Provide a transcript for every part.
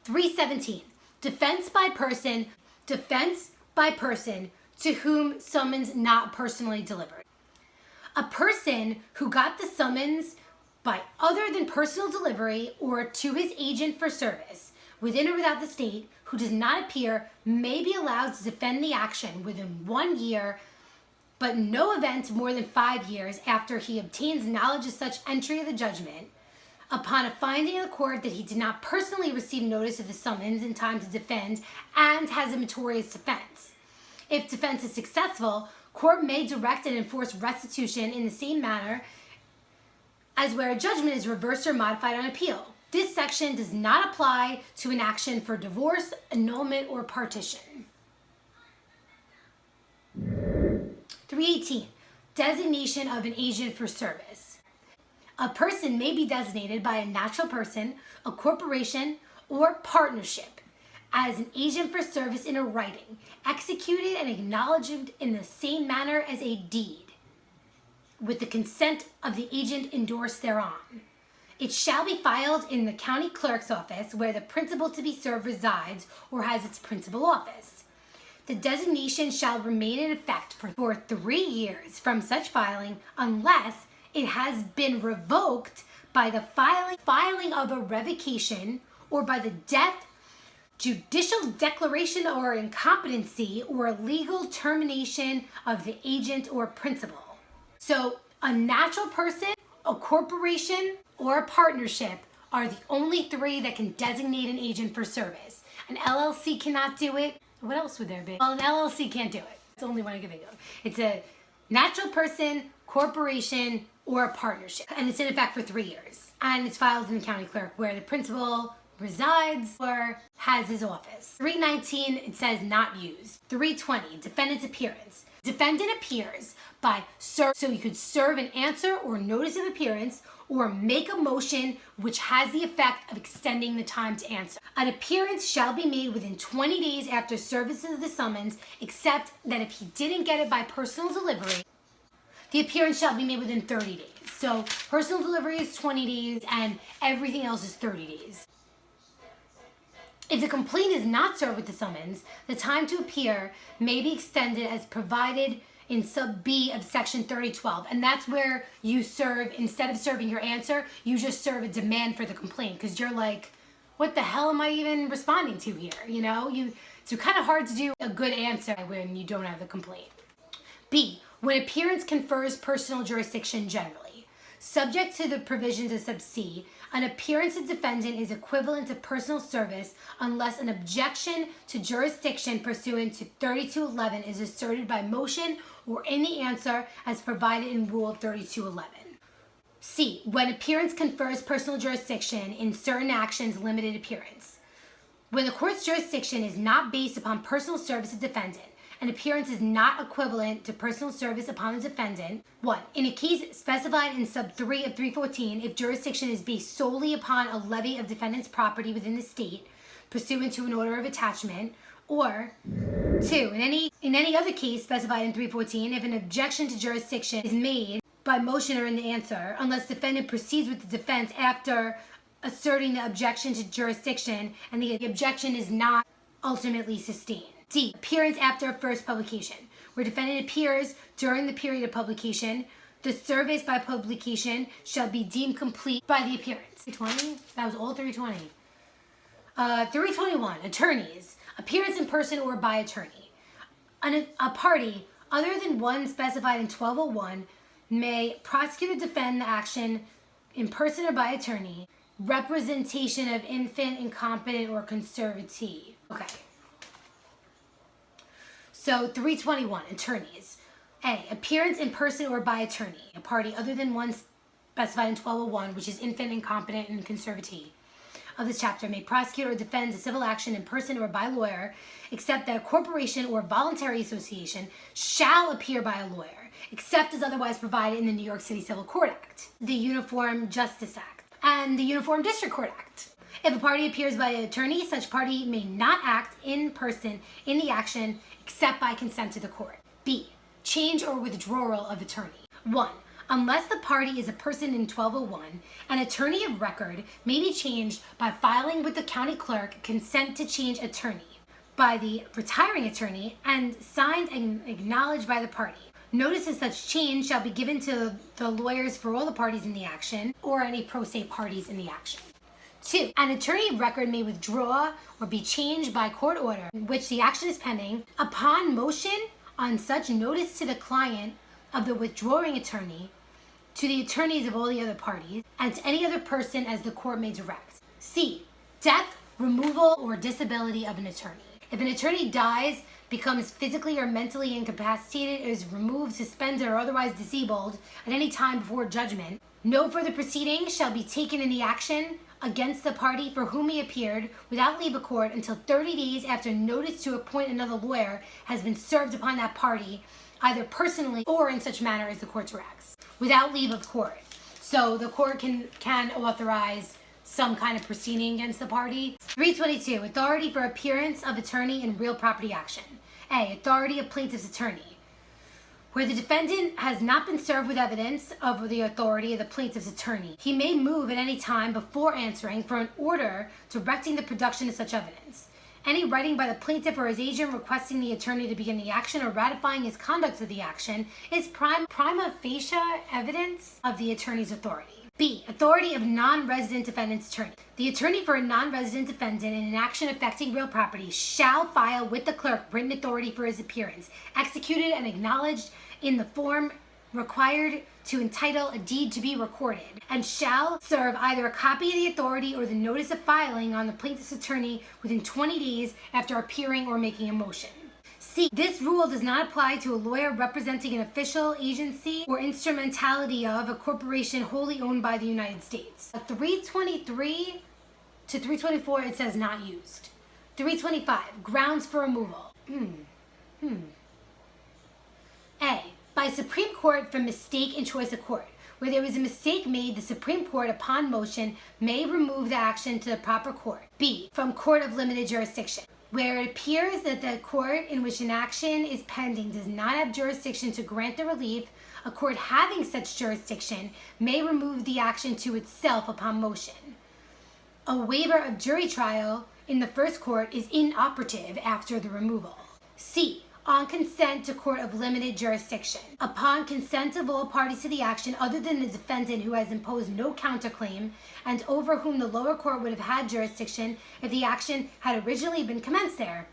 317, defense by person to whom summons not personally delivered. A person who got the summons by other than personal delivery or to his agent for service, within or without the state, who does not appear may be allowed to defend the action within 1 year, but no event more than 5 years after he obtains knowledge of such entry of the judgment, upon a finding of the court that he did not personally receive notice of the summons in time to defend and has a meritorious defense. If defense is successful, court may direct and enforce restitution in the same manner as where a judgment is reversed or modified on appeal. This section does not apply to an action for divorce, annulment, or partition. 318, designation of an agent for service. A person may be designated by a natural person, a corporation, or partnership as an agent for service in a writing, executed and acknowledged in the same manner as a deed, with the consent of the agent endorsed thereon. It shall be filed in the county clerk's office where the principal to be served resides or has its principal office. The designation shall remain in effect for 3 years from such filing unless it has been revoked by the filing of a revocation or by the death, judicial declaration or incompetency or legal termination of the agent or principal. So a natural person, a corporation, or a partnership are the only 3 that can designate an agent for service. An LLC cannot do it. What else would there be? Well, an LLC can't do it. It's the only one I can think of. It's a natural person, corporation, or a partnership. And it's in effect for 3 years. And it's filed in the county clerk where the principal resides or has his office. 319, it says not used. 320, defendant's appearance. Defendant appears by so you could serve an answer or notice of appearance or make a motion which has the effect of extending the time to answer. An appearance shall be made within 20 days after service of the summons, except that if he didn't get it by personal delivery, the appearance shall be made within 30 days. So personal delivery is 20 days and everything else is 30 days. If the complaint is not served with the summons, the time to appear may be extended as provided in sub B of section 3012. And that's where you serve, instead of serving your answer, you just serve a demand for the complaint because you're like, what the hell am I even responding to here? You know, it's kind of hard to do a good answer when you don't have the complaint. B, when appearance confers personal jurisdiction generally. Subject to the provisions of sub C, an appearance of defendant is equivalent to personal service unless an objection to jurisdiction pursuant to 3211 is asserted by motion or in the answer as provided in Rule 3211. C, when appearance confers personal jurisdiction in certain actions, limited appearance. When the court's jurisdiction is not based upon personal service of defendant, an appearance is not equivalent to personal service upon the defendant. 1. In a case specified in sub 3 of 314, if jurisdiction is based solely upon a levy of defendant's property within the state, pursuant to an order of attachment, or 2. In any other case specified in 314, if an objection to jurisdiction is made by motion or in the answer, unless defendant proceeds with the defense after asserting the objection to jurisdiction and the objection is not ultimately sustained. D, appearance after first publication. Where defendant appears during the period of publication, the service by publication shall be deemed complete by the appearance. 320? That was all 320. 321, attorneys. Appearance in person or by attorney. A party other than one specified in 1201 may prosecute or defend the action in person or by attorney. Representation of infant, incompetent, or conservatee. Okay. So 321, attorneys. A, appearance in person or by attorney. A party other than one specified in 1201, which is infant, incompetent, and conservatee of this chapter, may prosecute or defend a civil action in person or by lawyer, except that a corporation or voluntary association shall appear by a lawyer, except as otherwise provided in the New York City Civil Court Act, the Uniform Justice Act, and the Uniform District Court Act. If a party appears by an attorney, such party may not act in person in the action except by consent to the court. B, change or withdrawal of attorney. 1. Unless the party is a person in 1201, an attorney of record may be changed by filing with the county clerk consent to change attorney by the retiring attorney and signed and acknowledged by the party. Notice of such change shall be given to the lawyers for all the parties in the action or any pro se parties in the action. 2. An attorney of record may withdraw or be changed by court order in which the action is pending upon motion on such notice to the client of the withdrawing attorney, to the attorneys of all the other parties, and to any other person as the court may direct. C. Death, removal, or disability of an attorney. If an attorney dies, becomes physically or mentally incapacitated, is removed, suspended, or otherwise disabled at any time before judgment, no further proceedings shall be taken in the action against the party for whom he appeared without leave of court until 30 days after notice to appoint another lawyer has been served upon that party, either personally or in such manner as the court directs, without leave of court. So the court can authorize some kind of proceeding against the party. 322, authority for appearance of attorney in real property action. A, authority of plaintiff's attorney. Where the defendant has not been served with evidence of the authority of the plaintiff's attorney, he may move at any time before answering for an order directing the production of such evidence. Any writing by the plaintiff or his agent requesting the attorney to begin the action or ratifying his conduct of the action is prima facie evidence of the attorney's authority. B. Authority of non-resident defendant's attorney. The attorney for a non-resident defendant in an action affecting real property shall file with the clerk written authority for his appearance, executed and acknowledged in the form required to entitle a deed to be recorded, and shall serve either a copy of the authority or the notice of filing on the plaintiff's attorney within 20 days after appearing or making a motion. C. This rule does not apply to a lawyer representing an official agency or instrumentality of a corporation wholly owned by the United States. 323 to 324, it says not used. 325, grounds for removal. A. By Supreme Court for mistake in choice of court. Where there was a mistake made, the Supreme Court, upon motion, may remove the action to the proper court. B. From court of limited jurisdiction. Where it appears that the court in which an action is pending does not have jurisdiction to grant the relief, a court having such jurisdiction may remove the action to itself upon motion. A waiver of jury trial in the first court is inoperative after the removal. C. On consent to court of limited jurisdiction. Upon consent of all parties to the action other than the defendant who has imposed no counterclaim and over whom the lower court would have had jurisdiction if the action had originally been commenced there,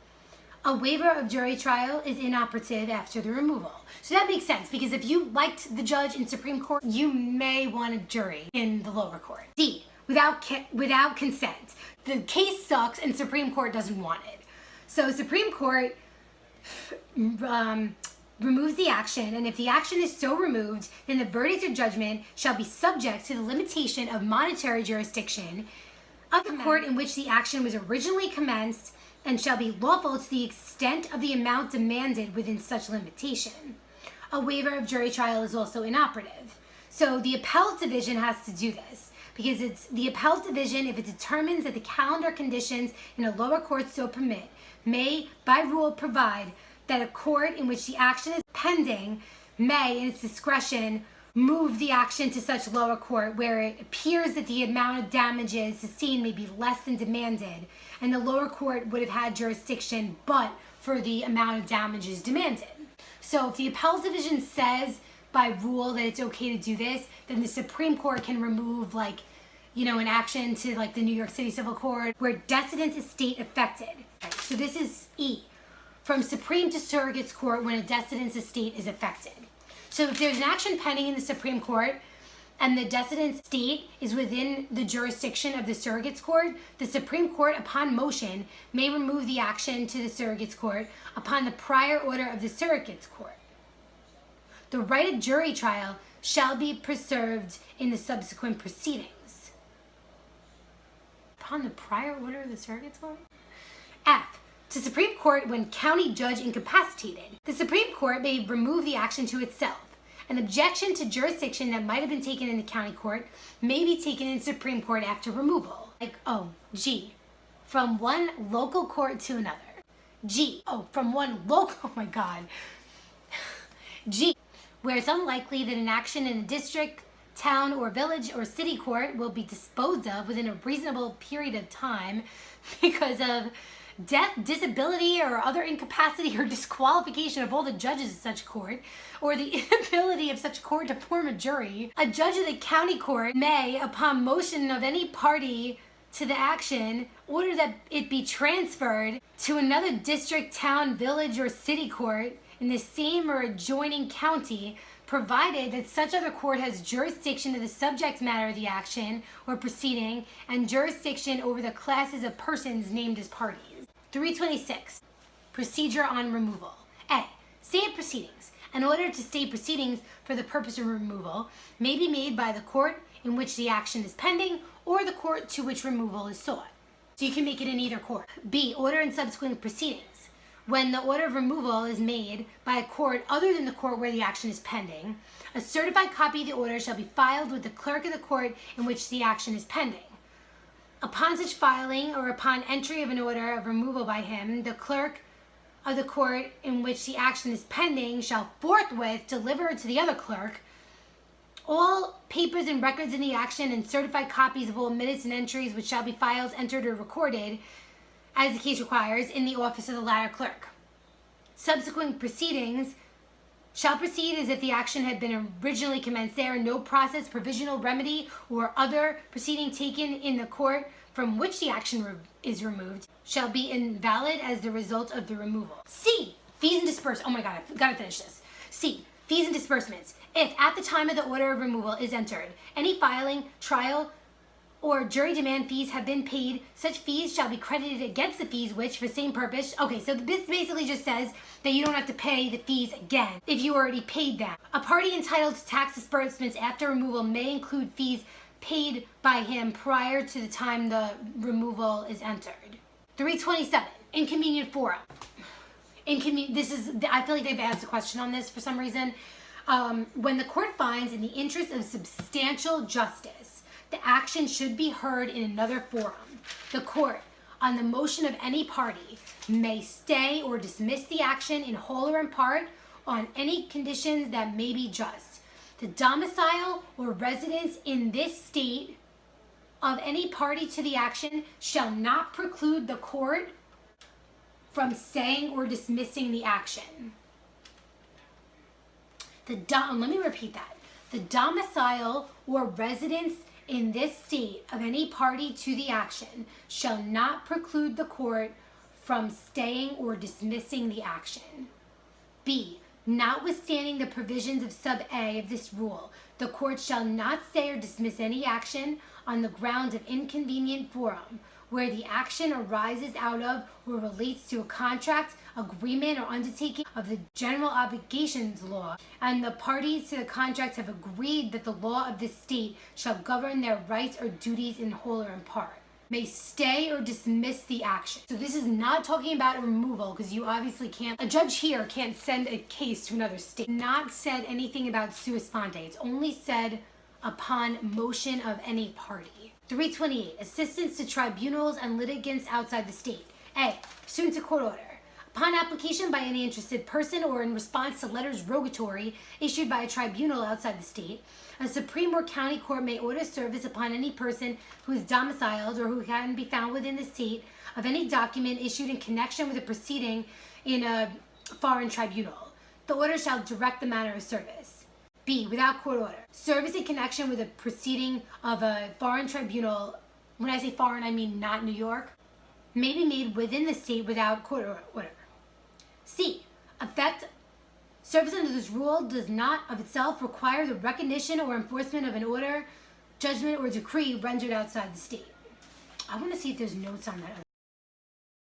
a waiver of jury trial is inoperative after the removal. So that makes sense, because if you liked the judge in Supreme Court, you may want a jury in the lower court. D. Without consent. The case sucks and Supreme Court doesn't want it. So Supreme Court removes the action, and if the action is so removed, then the verdict or judgment shall be subject to the limitation of monetary jurisdiction of the court in which the action was originally commenced, and shall be lawful to the extent of the amount demanded within such limitation. A waiver of jury trial is also inoperative. So the appellate division has to do this, because it's the appellate division, if it determines that the calendar conditions in a lower court so permit, may, by rule, provide that a court in which the action is pending may, in its discretion, move the action to such lower court where it appears that the amount of damages sustained may be less than demanded, and the lower court would have had jurisdiction but for the amount of damages demanded. So if the appellate division says by rule that it's okay to do this, then the Supreme Court can remove, like, an action to, like, the New York City Civil Court where decedent's estate affected. So this is E. From Supreme to Surrogate's Court when a decedent's estate is affected. So if there's an action pending in the Supreme Court and the decedent's estate is within the jurisdiction of the Surrogate's Court, the Supreme Court, upon motion, may remove the action to the Surrogate's Court upon the prior order of the Surrogate's Court. The right of jury trial shall be preserved in the subsequent proceedings. Upon the prior order of the Surrogate's Court? F. To Supreme Court when county judge incapacitated. The Supreme Court may remove the action to itself. An objection to jurisdiction that might have been taken in the county court may be taken in Supreme Court after removal. G. From one local court to another. G. From one local, oh my God. G. where it's unlikely that an action in a district, town, or village or city court will be disposed of within a reasonable period of time because of death, disability, or other incapacity or disqualification of all the judges of such court, or the inability of such court to form a jury, a judge of the county court may, upon motion of any party to the action, order that it be transferred to another district, town, village, or city court in the same or adjoining county, provided that such other court has jurisdiction of the subject matter of the action or proceeding and jurisdiction over the classes of persons named as parties. 326. Procedure on removal. A. State proceedings. An order to stay proceedings for the purpose of removal may be made by the court in which the action is pending or the court to which removal is sought. So you can make it in either court. B. Order and subsequent proceedings. When the order of removal is made by a court other than the court where the action is pending, a certified copy of the order shall be filed with the clerk of the court in which the action is pending. Upon such filing or upon entry of an order of removal by him, the clerk of the court in which the action is pending shall forthwith deliver to the other clerk all papers and records in the action and certified copies of all minutes and entries which shall be filed, entered, or recorded, as the case requires, in the office of the latter clerk. Subsequent proceedings shall proceed as if the action had been originally commenced there, and no process, provisional remedy, or other proceeding taken in the court from which the action is removed shall be invalid as the result of the removal. C. Fees and disbursements. Oh my God, I've got to finish this. C. Fees and disbursements. If at the time of the order of removal is entered, any filing, trial, or jury demand fees have been paid, such fees shall be credited against the fees which, for the same purpose, okay, so this basically just says that you don't have to pay the fees again if you already paid them. A party entitled to tax disbursements after removal may include fees paid by him prior to the time the removal is entered. 327, inconvenient forum. I feel like they've asked a question on this for some reason. When the court finds in the interest of substantial justice, the action should be heard in another forum. The court, on the motion of any party, may stay or dismiss the action in whole or in part on any conditions that may be just. The domicile or residence in this state of any party to the action shall not preclude the court from staying or dismissing the action. Let me repeat that. The domicile or residence in this state of any party to the action shall not preclude the court from staying or dismissing the action. B. Notwithstanding the provisions of sub A of this rule, the court shall not stay or dismiss any action on the grounds of inconvenient forum, where the action arises out of or relates to a contract, agreement, or undertaking of the general obligations law, and the parties to the contract have agreed that the law of this state shall govern their rights or duties in whole or in part. May stay or dismiss the action. So this is not talking about removal, because you obviously can't, a judge here can't send a case to another state. Not said anything about sua sponte. It's only said upon motion of any party. 328, assistance to tribunals and litigants outside the state. A, pursuant to court order. Upon application by any interested person or in response to letters rogatory issued by a tribunal outside the state, a Supreme or County Court may order service upon any person who is domiciled or who can be found within the state of any document issued in connection with a proceeding in a foreign tribunal. The order shall direct the manner of service. B, without court order. Service in connection with a proceeding of a foreign tribunal, when I say foreign, I mean not New York, may be made within the state without court order. C, service under this rule does not of itself require the recognition or enforcement of an order, judgment, or decree rendered outside the state. I want to see if there's notes on that.